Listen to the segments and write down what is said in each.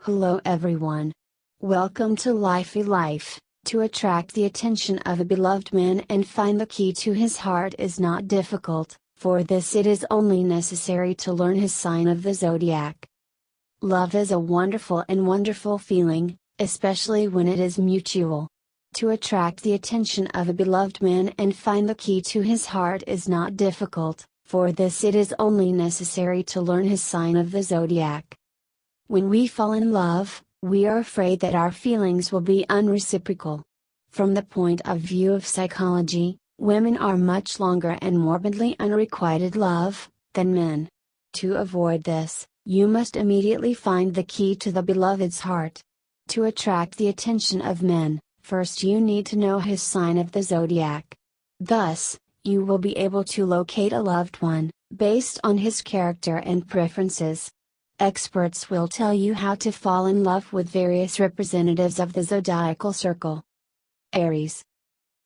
Hello everyone. Welcome to Lifey Life. To attract the attention of a beloved man and find the key to his heart is not difficult, for this it is only necessary to learn his sign of the zodiac. Love is a wonderful feeling, especially when it is mutual. To attract the attention of a beloved man and find the key to his heart is not difficult, for this it is only necessary to learn his sign of the zodiac. When we fall in love, we are afraid that our feelings will be unreciprocal. From the point of view of psychology, women are much longer and morbidly unrequited love than men. To avoid this, you must immediately find the key to the beloved's heart. To attract the attention of men, first you need to know his sign of the zodiac. Thus, you will be able to locate a loved one, based on his character and preferences. Experts will tell you how to fall in love with various representatives of the zodiacal circle. Aries.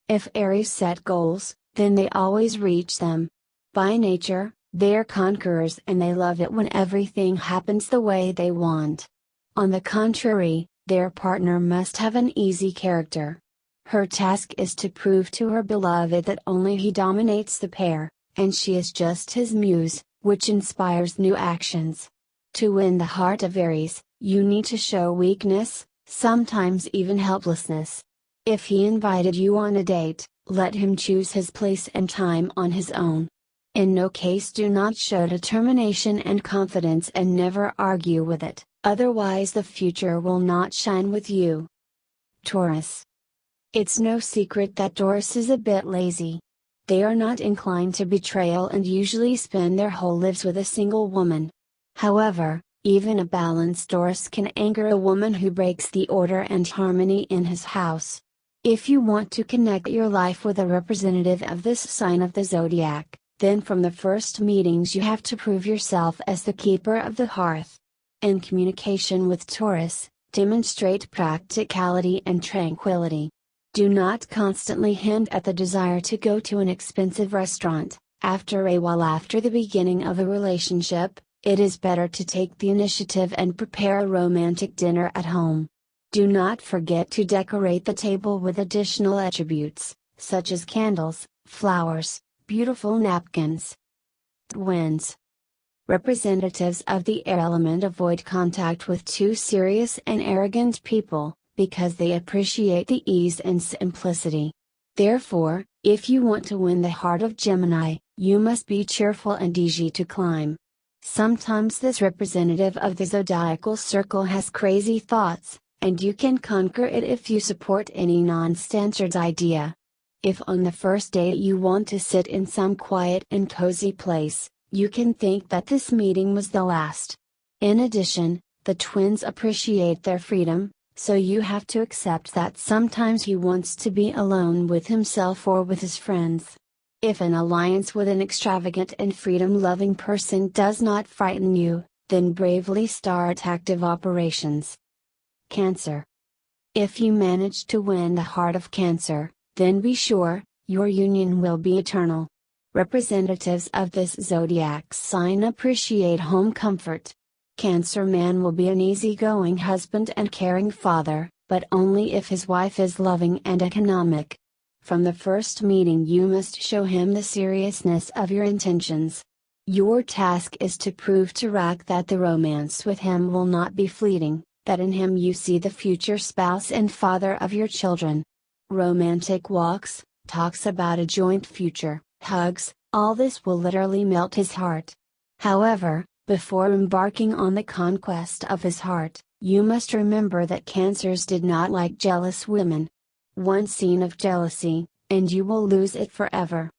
If Aries set goals, then they always reach them. By nature, they are conquerors and they love it when everything happens the way they want. On the contrary, their partner must have an easy character. Her task is to prove to her beloved that only he dominates the pair, and she is just his muse, which inspires new actions. To win the heart of Aries, you need to show weakness, sometimes even helplessness. If he invited you on a date, let him choose his place and time on his own. In no case do not show determination and confidence and never argue with it, otherwise the future will not shine with you. Taurus. It's no secret that Taurus is a bit lazy. They are not inclined to betrayal and usually spend their whole lives with a single woman. However, even a balanced Taurus can anger a woman who breaks the order and harmony in his house. If you want to connect your life with a representative of this sign of the zodiac, then from the first meetings you have to prove yourself as the keeper of the hearth. In communication with Taurus, demonstrate practicality and tranquility. Do not constantly hint at the desire to go to an expensive restaurant. After the beginning of a relationship, it is better to take the initiative and prepare a romantic dinner at home. Do not forget to decorate the table with additional attributes, such as candles, flowers, beautiful napkins. Twins. Representatives of the air element avoid contact with too serious and arrogant people, because they appreciate the ease and simplicity. Therefore, if you want to win the heart of Gemini, you must be cheerful and easy to climb. Sometimes this representative of the zodiacal circle has crazy thoughts, and you can conquer it if you support any non-standard idea. If on the first date you want to sit in some quiet and cozy place, you can think that this meeting was the last. In addition, the twins appreciate their freedom, so you have to accept that sometimes he wants to be alone with himself or with his friends. If an alliance with an extravagant and freedom-loving person does not frighten you, then bravely start active operations. Cancer. If you manage to win the heart of Cancer, then be sure, your union will be eternal. Representatives of this zodiac sign appreciate home comfort. Cancer man will be an easygoing husband and caring father, but only if his wife is loving and economic. From the first meeting you must show him the seriousness of your intentions. Your task is to prove to Rack that the romance with him will not be fleeting, that in him you see the future spouse and father of your children. Romantic walks, talks about a joint future, hugs, all this will literally melt his heart. However, before embarking on the conquest of his heart, you must remember that Cancers did not like jealous women. One scene of jealousy, and you will lose it forever.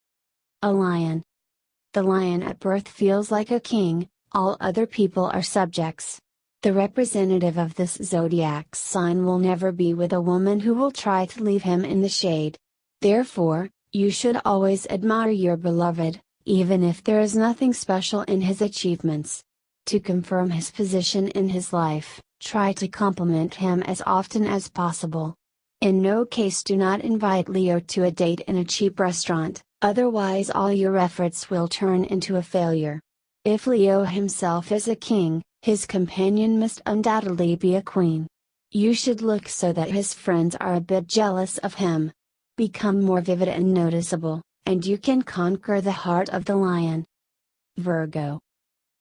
A lion. The lion at birth feels like a king, all other people are subjects. The representative of this zodiac sign will never be with a woman who will try to leave him in the shade. Therefore, you should always admire your beloved, even if there is nothing special in his achievements. To confirm his position in his life, try to compliment him as often as possible. In no case do not invite Leo to a date in a cheap restaurant, otherwise all your efforts will turn into a failure. If Leo himself is a king, His companion must undoubtedly be a queen. You should look so that his friends are a bit jealous of him. Become more vivid and noticeable, and you can conquer the heart of the lion. Virgo.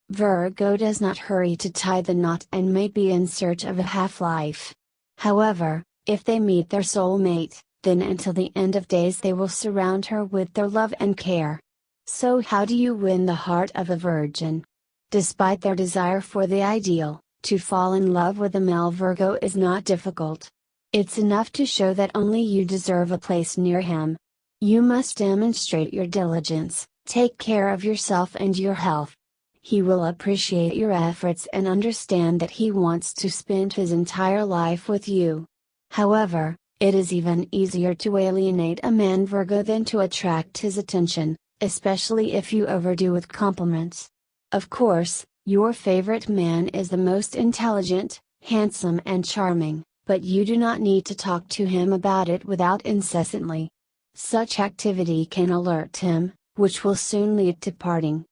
Virgo does not hurry to tie the knot and may be in search of a half-life. However, if they meet their soulmate, then until the end of days they will surround her with their love and care. So how do you win the heart of a virgin? Despite their desire for the ideal, to fall in love with a male Virgo is not difficult. It's enough to show that only you deserve a place near him. You must demonstrate your diligence, take care of yourself and your health. He will appreciate your efforts and understand that he wants to spend his entire life with you. However, it is even easier to alienate a man Virgo than to attract his attention, especially if you overdo with compliments. Of course, your favorite man is the most intelligent, handsome and charming, but you do not need to talk to him about it without incessantly. Such activity can alert him, which will soon lead to parting.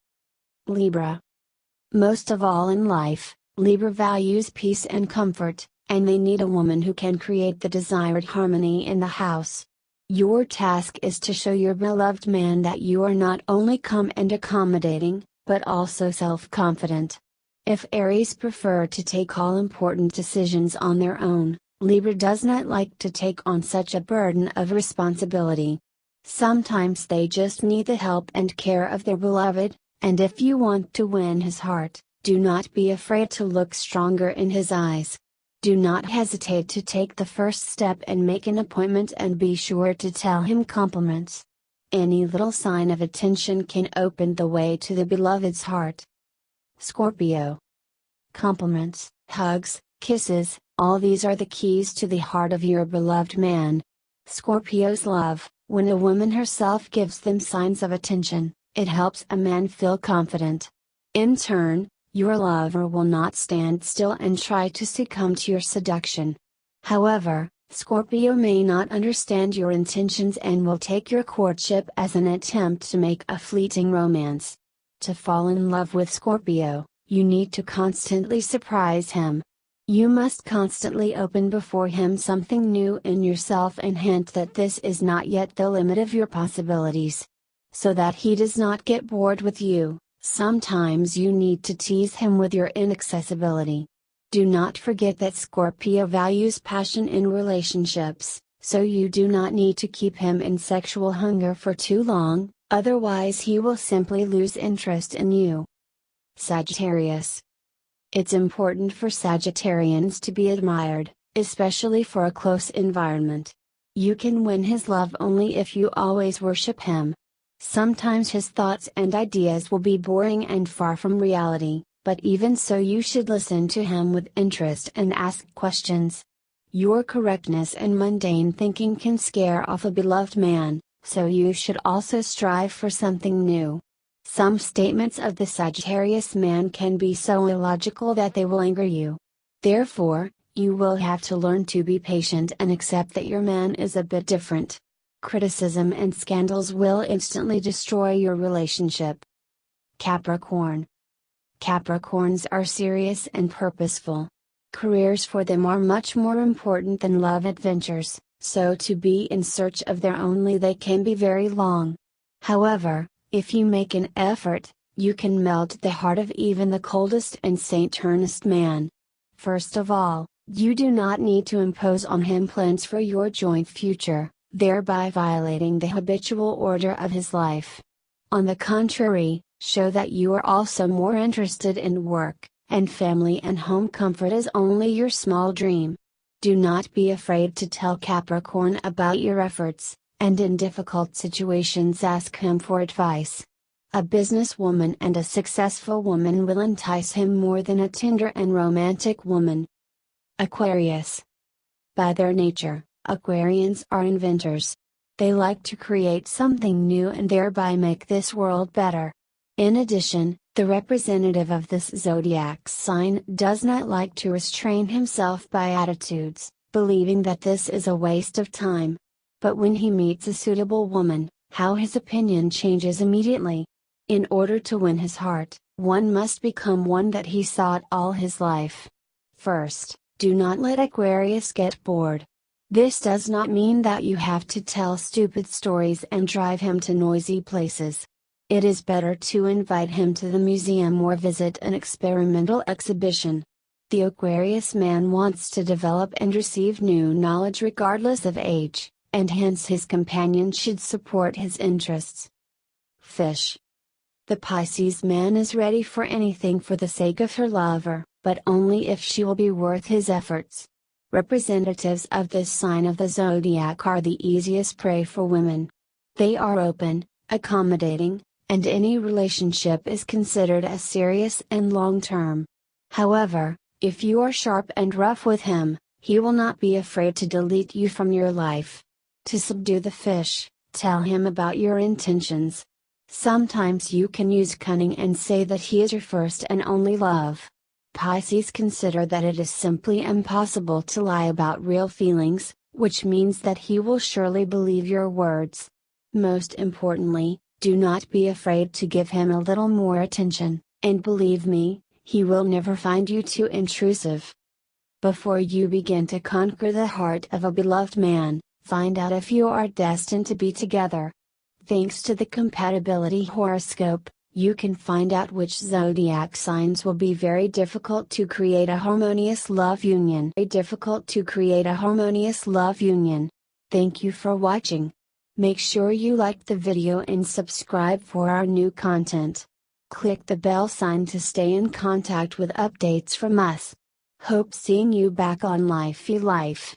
Libra. Most of all in life, Libra values peace and comfort, and they need a woman who can create the desired harmony in the house. Your task is to show your beloved man that you are not only calm and accommodating, but also self-confident. If Aries prefer to take all important decisions on their own, Libra does not like to take on such a burden of responsibility. Sometimes they just need the help and care of their beloved, and if you want to win his heart, do not be afraid to look stronger in his eyes. Do not hesitate to take the first step and make an appointment, and be sure to tell him compliments. Any little sign of attention can open the way to the beloved's heart. Scorpio. Compliments, hugs, kisses, all these are the keys to the heart of your beloved man. Scorpios love, when a woman herself gives them signs of attention, it helps a man feel confident. In turn, your lover will not stand still and try to succumb to your seduction. However, Scorpio may not understand your intentions and will take your courtship as an attempt to make a fleeting romance. To fall in love with Scorpio, you need to constantly surprise him. You must constantly open before him something new in yourself and hint that this is not yet the limit of your possibilities. So that he does not get bored with you, sometimes you need to tease him with your inaccessibility. Do not forget that Scorpio values passion in relationships, so you do not need to keep him in sexual hunger for too long, otherwise he will simply lose interest in you. Sagittarius. It's important for Sagittarians to be admired, especially for a close environment. You can win his love only if you always worship him. Sometimes his thoughts and ideas will be boring and far from reality, but even so you should listen to him with interest and ask questions. Your correctness and mundane thinking can scare off a beloved man, so you should also strive for something new. Some statements of the Sagittarius man can be so illogical that they will anger you. Therefore, you will have to learn to be patient and accept that your man is a bit different. Criticism and scandals will instantly destroy your relationship. Capricorn. Capricorns are serious and purposeful. Careers for them are much more important than love adventures, so to be in search of their only they can be very long. However, if you make an effort, you can melt the heart of even the coldest and saint-earnest man. First of all, you do not need to impose on him plans for your joint future, thereby violating the habitual order of his life. On the contrary, show that you are also more interested in work, and family and home comfort is only your small dream. Do not be afraid to tell Capricorn about your efforts, and in difficult situations ask him for advice. A businesswoman and a successful woman will entice him more than a tender and romantic woman. Aquarius. By their nature, Aquarians are inventors. They like to create something new and thereby make this world better. In addition, the representative of this zodiac sign does not like to restrain himself by attitudes, believing that this is a waste of time. But when he meets a suitable woman, how his opinion changes immediately. In order to win his heart, One must become one that he sought all his life. First, do not let Aquarius get bored. This does not mean that you have to tell stupid stories and drive him to noisy places. It is better to invite him to the museum or visit an experimental exhibition. The Aquarius man wants to develop and receive new knowledge regardless of age, and hence his companion should support his interests. Fish. The Pisces man is ready for anything for the sake of her lover, but only if she will be worth his efforts. Representatives of this sign of the zodiac are the easiest prey for women. They are open, accommodating, and any relationship is considered as serious and long-term. However, if you are sharp and rough with him, he will not be afraid to delete you from your life. To subdue the fish, tell him about your intentions. Sometimes you can use cunning and say that he is your first and only love. Pisces consider that it is simply impossible to lie about real feelings, which means that he will surely believe your words. Most importantly, do not be afraid to give him a little more attention, and believe me, he will never find you too intrusive. Before you begin to conquer the heart of a beloved man, find out if you are destined to be together. Thanks to the compatibility horoscope, you can find out which zodiac signs will be very difficult to create a harmonious love union. Thank you for watching. Make sure you like the video and subscribe for our new content. Click the bell sign to stay in contact with updates from us. Hope seeing you back on Lifey Life.